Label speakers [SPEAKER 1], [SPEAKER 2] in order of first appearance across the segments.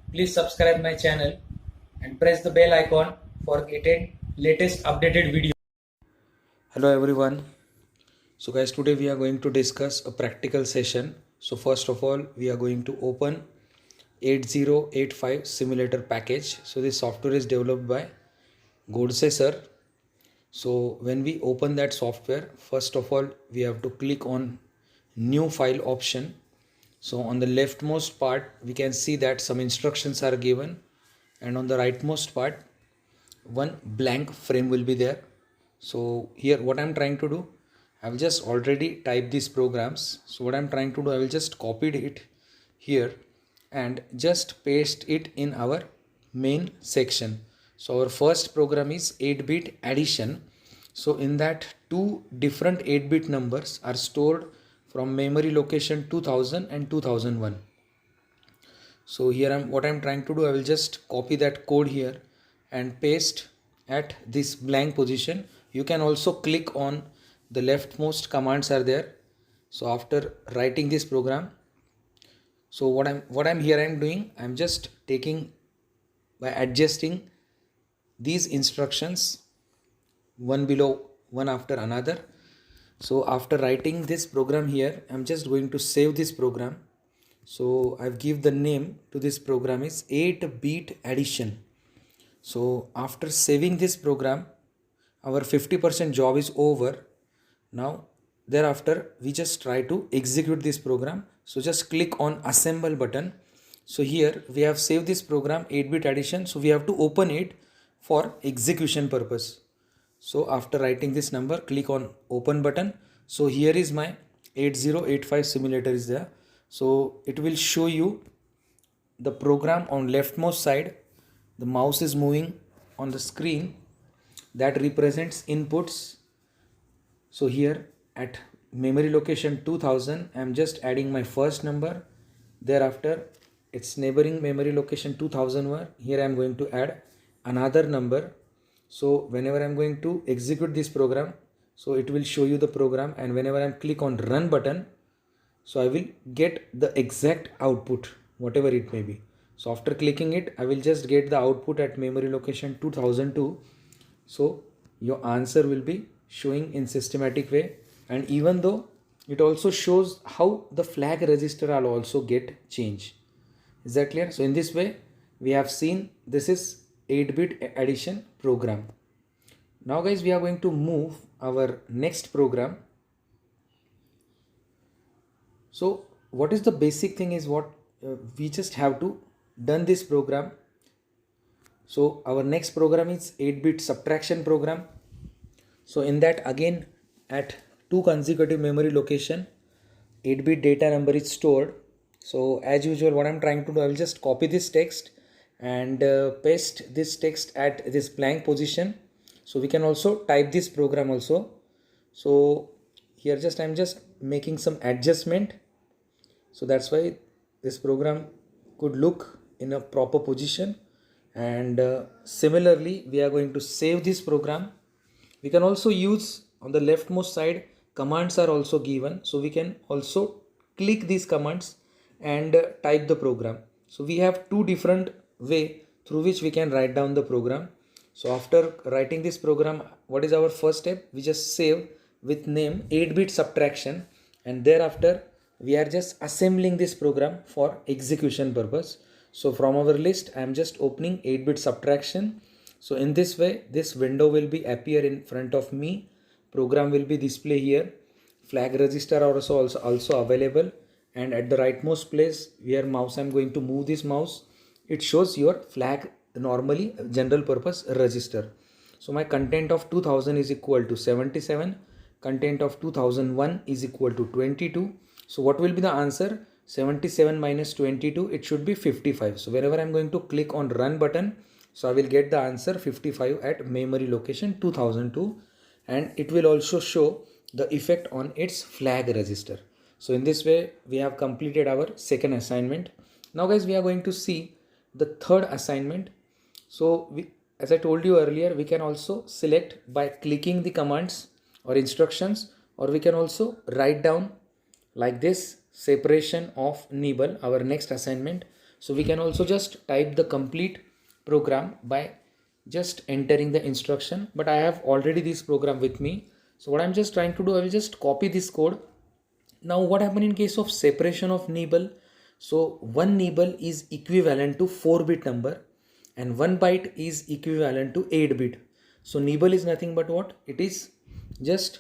[SPEAKER 1] Please subscribe my channel and press the bell icon for getting latest updated video. Hello everyone. So guys, today we are going to discuss a practical session. So first of all, we are going to open 8085 simulator package. So this software is developed by Godse sir. So when we open that software, first of all, we have to click on new file option. So on the leftmost part, we can see that some instructions are given, and on the rightmost part, one blank frame will be there. So here what I'm trying to do, I've just already typed these programs. So what I'm trying to do, I will just copy it here and just paste it in our main section. So our first program is 8-bit addition. So in that two different 8-bit numbers are stored from memory location 2000 and 2001. So here what I'm trying to do, I will just copy that code here and paste at this blank position. You can also click on the leftmost commands are there. So after writing this program, so what I'm doing, I'm just taking by adjusting these instructions one below one after another. So after writing this program here, I'm just going to save this program. So I've give the name to this program is 8-bit addition. So after saving this program, our 50% job is over. Now thereafter we just try to execute this program. So just click on assemble button. So here we have saved this program 8-bit addition. So we have to open it for execution purpose. So after writing this number, click on open button. So here is my 8085 simulator is there. So it will show you the program on leftmost side. The mouse is moving on the screen that represents inputs. So here at memory location 2000, I am just adding my first number. Thereafter its neighboring memory location 2001. Here I am going to add another number. So whenever I am going to execute this program, so it will show you the program, and whenever I click on run button, so I will get the exact output, whatever it may be. So after clicking it, I will just get the output at memory location 2002. So your answer will be showing in systematic way, and even though it also shows how the flag register will also get changed. Is that clear? So in this way, we have seen this is 8-bit addition program. Now guys, we are going to move our next program. So what is the basic thing is what we just have to done this program. So our next program is 8-bit subtraction program. So in that again at two consecutive memory location, 8-bit data number is stored. So as usual, what I'm trying to do, I will just copy this text and paste this text at this blank position. So we can also type this program also. So here I'm just making some adjustment. So that's why this program could look in a proper position. And similarly, we are going to save this program. We can also use on the leftmost side, commands are also given. So we can also click these commands and type the program. So we have two different way through which we can write down the program. So after writing this program, what is our first step? We just save with name 8-bit subtraction, and thereafter we are just assembling this program for execution purpose. So from our list, I am just opening 8-bit subtraction. So in this way, this window will be appear in front of me. Program will be display here. Flag register are also available, and at the rightmost place where mouse I'm going to move this mouse, it shows your flag normally general purpose register. So my content of 2000 is equal to 77, content of 2001 is equal to 22. So what will be the answer? 77 minus 22, it should be 55. So whenever I'm going to click on run button, so I will get the answer 55 at memory location 2002, and it will also show the effect on its flag register. So in this way, we have completed our second assignment. Now guys, we are going to see the third assignment. So as I told you earlier, we can also select by clicking the commands or instructions, or we can also write down like this separation of nibble, our next assignment. So we can also just type the complete program by just entering the instruction, but I have already this program with me. So what I'm just trying to do, I will just copy this code. Now what happen in case of separation of nibble? So one nibble is equivalent to 4-bit number and 1 byte is equivalent to 8-bit. So nibble is nothing but what? It is just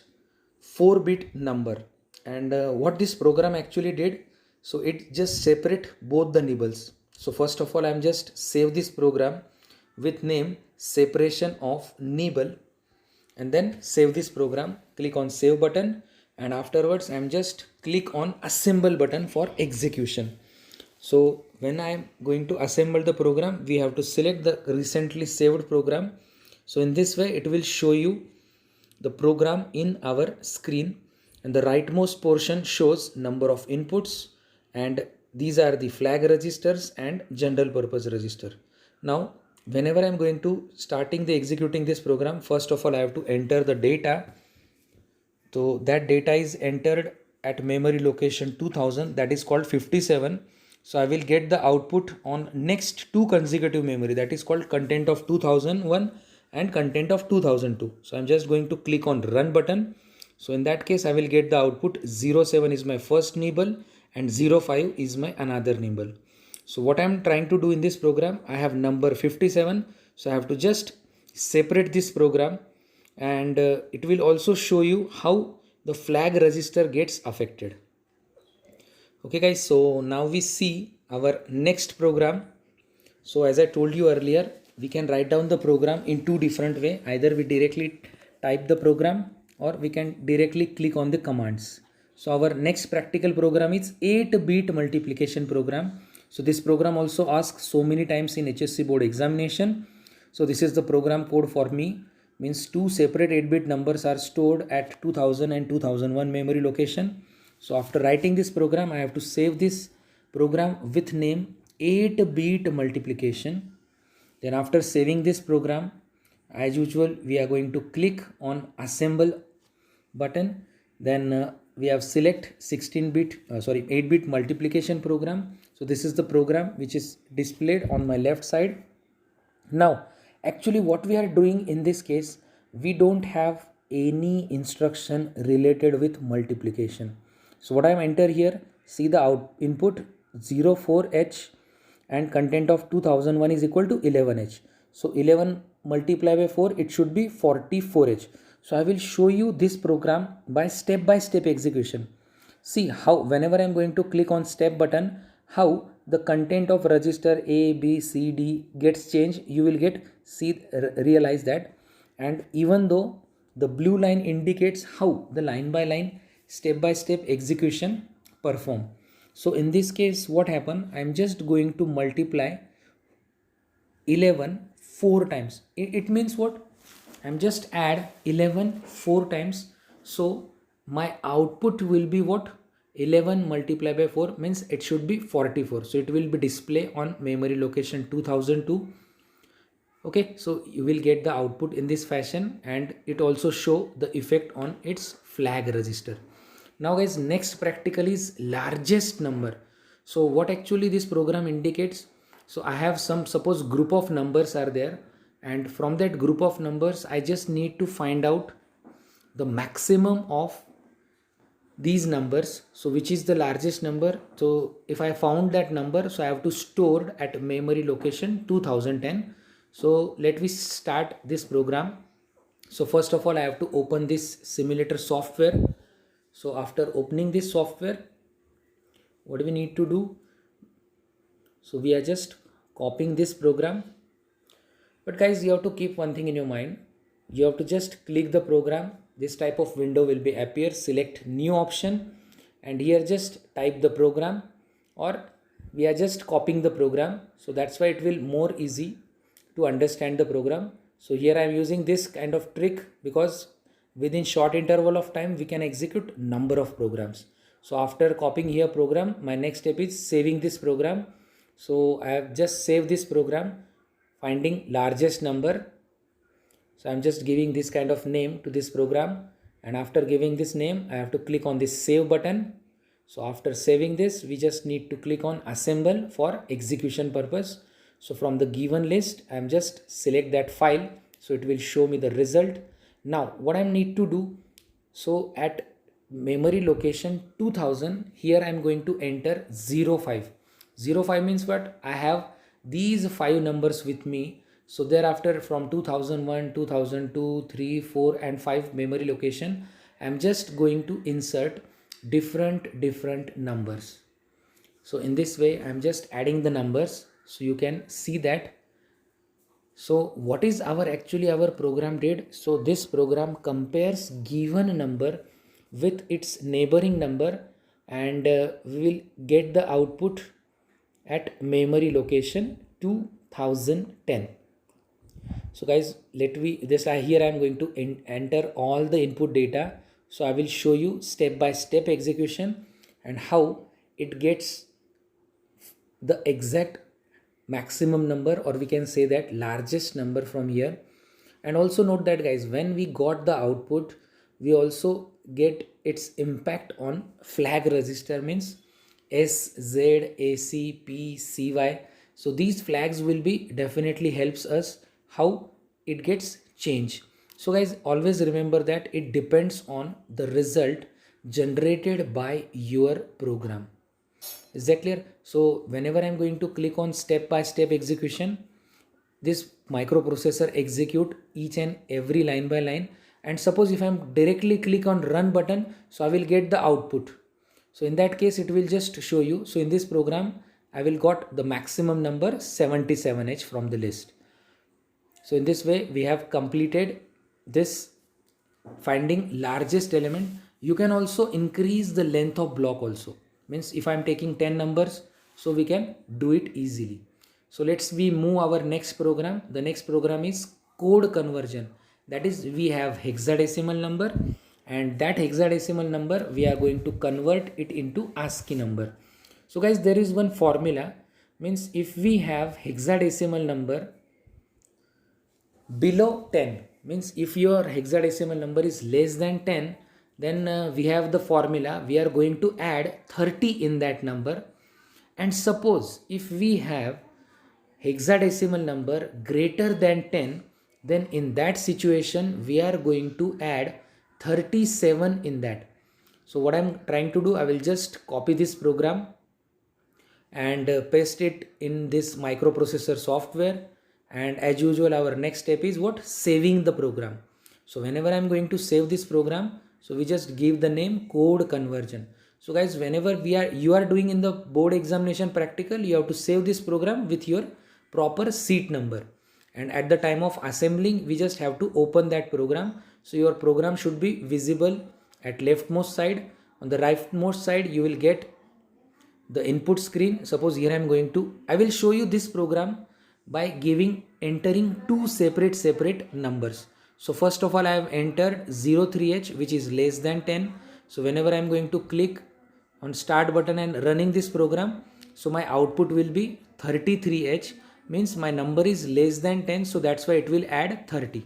[SPEAKER 1] 4-bit number. And what this program actually did, so it just separate both the nibbles. So first of all, I'm just save this program with name separation of nibble, and then save this program. Click on save button, and afterwards I'm just click on assemble button for execution. So when I'm going to assemble the program, we have to select the recently saved program. So in this way it will show you the program in our screen, and the rightmost portion shows number of inputs, and these are the flag registers and general purpose register. Now whenever I'm going to starting the executing this program, first of all I have to enter the data. So that data is entered at memory location 2000, that is called 57. So I will get the output on next two consecutive memory, that is called content of 2001 and content of 2002. So I'm just going to click on run button. So in that case I will get the output 07 is my first nibble and 05 is my another nibble. So what I'm trying to do in this program, I have number 57. So I have to just separate this program, and it will also show you how the flag register gets affected. Okay guys, so now we see our next program. So as I told you earlier, we can write down the program in two different way. Either we directly type the program or we can directly click on the commands. So our next practical program is 8-bit multiplication program. So this program also asks so many times in HSC board examination. So this is the program code for me. Means two separate 8-bit numbers are stored at 2000 and 2001 memory location. So after writing this program, I have to save this program with name 8-bit multiplication. Then after saving this program, as usual, we are going to click on assemble button. Then we have select 8-bit multiplication program. So this is the program which is displayed on my left side. Now actually what we are doing in this case, we don't have any instruction related with multiplication. So what I am enter here, see the input 04H and content of 2001 is equal to 11H. So 11 multiplied by 4, it should be 44H. So I will show you this program by step execution. See how whenever I am going to click on step button, how the content of register A, B, C, D gets changed. You will realize that. And even though the blue line indicates how the line by line step by step execution perform. So in this case what happened, I am just going to multiply 11 4 times. It means what? I am just add 11 4 times. So my output will be what? 11 multiplied by 4 means it should be 44. So it will be display on memory location 2002. Okay, so you will get the output in this fashion, and it also show the effect on its flag register. Now guys, next practical is largest number. So what actually this program indicates, so I have some suppose group of numbers are there, and from that group of numbers I just need to find out the maximum of these numbers. So which is the largest number? So if I found that number, so I have to store at memory location 2010. So let me start this program. So first of all I have to open this simulator software. So after opening this software, what do we need to do? So we are just copying this program. But guys, you have to keep one thing in your mind. You have to just click the program. This type of window will be appear. Select new option, and here just type the program, or we are just copying the program. So that's why it will more easy to understand the program. So here I am using this kind of trick because within short interval of time we can execute number of programs. So after copying here program, my next step is saving this program. So I have just saved this program, finding largest number. So I'm just giving this kind of name to this program, and after giving this name I have to click on this save button. So after saving this, we just need to click on assemble for execution purpose. So from the given list, I'm just select that file. So it will show me the result. Now what I need to do, so at memory location 2000, here I'm going to enter 05. 05 means what? I have these 5 numbers with me. So thereafter from 2001, 2002, 3, 4 and 5 memory location, I'm just going to insert different numbers. So in this way, I'm just adding the numbers so you can see that. So what is our program did? So this program compares given number with its neighboring number, and we will get the output at memory location 2010. So guys, let me this here I am going to enter all the input data. So I will show you step by step execution and how it gets the exact maximum number, or we can say that largest number from here. And also note that guys, when we got the output, we also get its impact on flag register, means S, Z, AC, P, CY. So these flags will be definitely helps us how it gets changed. So guys, always remember that it depends on the result generated by your program. Is that clear? So whenever I'm going to click on step by step execution, this microprocessor execute each and every line by line. And suppose if I'm directly click on run button, so I will get the output. So in that case, it will just show you. So in this program, I will got the maximum number 77H from the list. So in this way, we have completed this finding largest element. You can also increase the length of block also. Means if I'm taking 10 numbers, so we can do it easily. So let's we move our next program. The next program is code conversion. That is, we have hexadecimal number, and that hexadecimal number we are going to convert it into ASCII number. So guys, there is one formula, means if we have hexadecimal number below 10, means if your hexadecimal number is less than 10, then we have the formula, we are going to add 30 in that number. And suppose if we have hexadecimal number greater than 10, then in that situation we are going to add 37 in that. So what I'm trying to do, I will just copy this program and paste it in this microprocessor software. And as usual, our next step is what? Saving the program. So whenever I'm going to save this program, so we just give the name code conversion. So guys, whenever you are doing in the board examination practical, you have to save this program with your proper seat number. And at the time of assembling, we just have to open that program. So your program should be visible at leftmost side. On the rightmost side, you will get the input screen. Suppose here I will show you this program by entering two separate numbers. So first of all, I have entered 03H, which is less than 10. So whenever I am going to click on start button and running this program, so my output will be 33H, means my number is less than 10. So that's why it will add 30.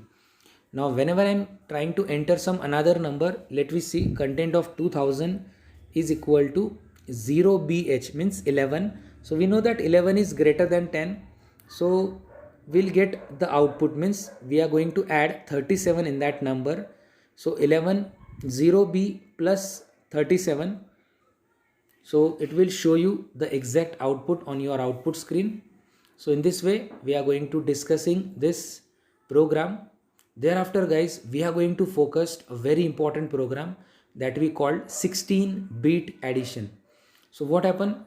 [SPEAKER 1] Now whenever I am trying to enter some another number, let me see, content of 2000 is equal to 0BH, means 11. So we know that 11 is greater than 10. So we'll get the output, means we are going to add 37 in that number. So 11 0B plus 37. So it will show you the exact output on your output screen. So in this way, we are going to discussing this program. Thereafter guys, we are going to focus a very important program that we called 16-bit addition. So what happened?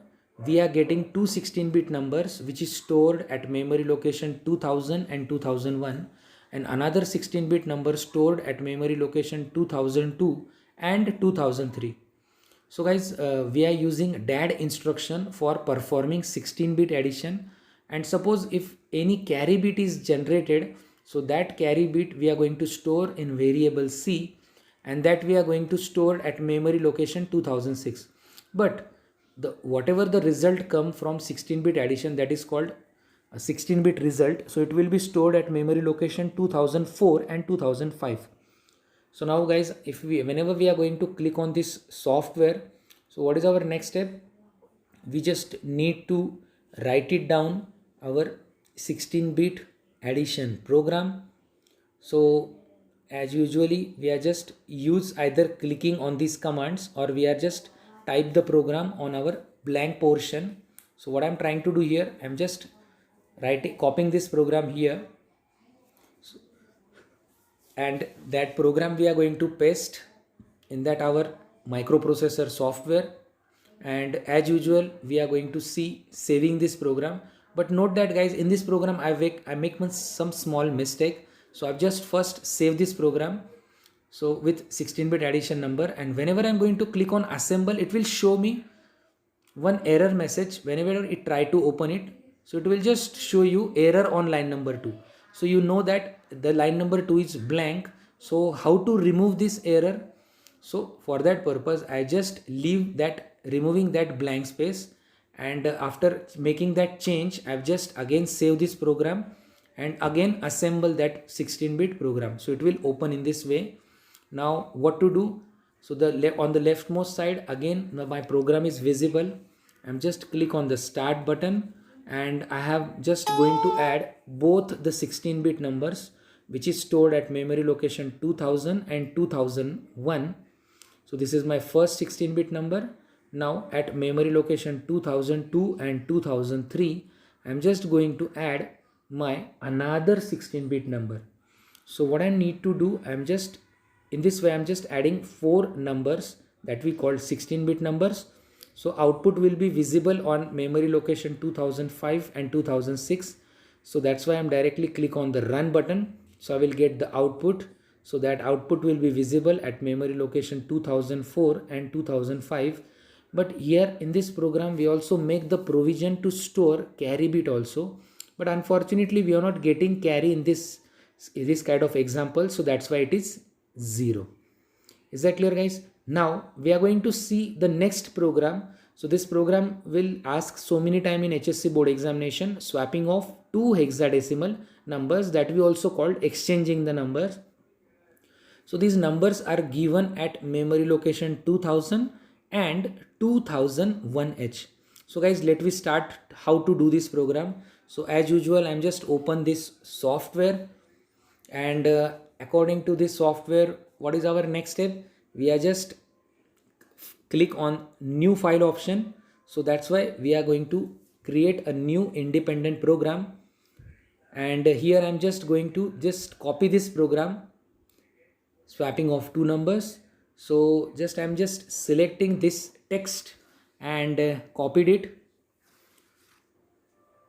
[SPEAKER 1] We are getting two 16-bit numbers which is stored at memory location 2000 and 2001, and another 16-bit number stored at memory location 2002 and 2003. So guys, we are using DAD instruction for performing 16-bit addition. And suppose if any carry bit is generated, so that carry bit we are going to store in variable C, and that we are going to store at memory location 2006. But whatever the result come from 16-bit addition, that is called a 16-bit result. So it will be stored at memory location 2004 and 2005. So now guys, whenever we are going to click on this software, So what is our next step? We just need to write it down, our 16-bit addition program. So as usually we are just use either clicking on these commands, or we are just type the program on our blank portion. So what I'm trying to do here, I'm just copying this program here, and that program we are going to paste in that our microprocessor software. And as usual we are going to see saving this program. But note that guys, in this program I make some small mistake. So I've just first saved this program, so with 16-bit addition number, and whenever I'm going to click on assemble, it will show me one error message whenever it try to open it. So it will just show you error on line number 2. So you know that the line number 2 is blank. So how to remove this error? So for that purpose I just leave that, removing that blank space, and after making that change I've just again save this program and again assemble that 16-bit program. So it will open in this way. Now what to do? So on the leftmost side again my program is visible. I'm just click on the start button, and I have just going to add both the 16-bit numbers which is stored at memory location 2000 and 2001. So this is my first 16-bit number. Now at memory location 2002 and 2003, I'm just going to add my another 16-bit number. So what I need to do, I'm just adding 4 numbers that we call 16-bit numbers. So output will be visible on memory location 2005 and 2006. So that's why I'm directly click on the run button. So I will get the output. So that output will be visible at memory location 2004 and 2005. But here in this program we also make the provision to store carry bit also. But unfortunately we are not getting carry in this kind of example. So that's why it is 0. Is that clear guys? Now we are going to see the next program. So this program will ask so many times in HSC board examination, swapping of 2 hexadecimal numbers, that we also called exchanging the numbers. So these numbers are given at memory location 2000 and 2001H. So guys, let me start how to do this program. So as usual I'm just open this software, and according to this software, what is our next step? We are just click on new file option. So that's why we are going to create a new independent program, and here I'm just going to just copy this program, swapping of 2 numbers. So I'm just selecting this text and copied it,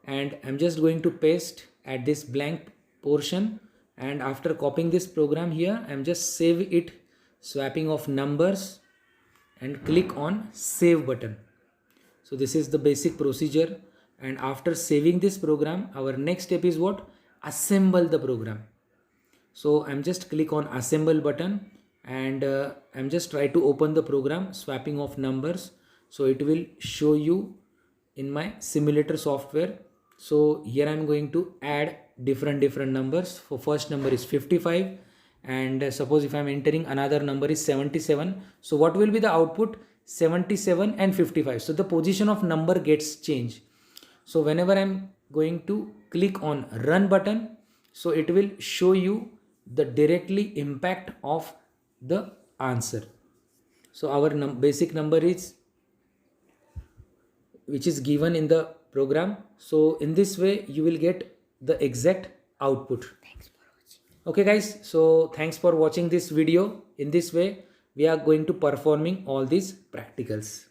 [SPEAKER 1] and I'm just going to paste at this blank portion. And after copying this program here, I'm just save it, swapping of numbers, and click on save button. So this is the basic procedure. And after saving this program, our next step is what? Assemble the program. So I'm just click on assemble button, and I'm just try to open the program, swapping of numbers. So it will show you in my simulator software. So here I'm going to add different numbers. For first number is 55, and suppose if I'm entering another number is 77. So what will be the output? 77 and 55. So the position of number gets changed. So whenever I'm going to click on run button, so it will show you the directly impact of the answer. So our basic number is, which is given in the program. So in this way you will get the exact output. Thanks for watching. Okay guys, so thanks for watching this video. In this way we are going to performing all these practicals.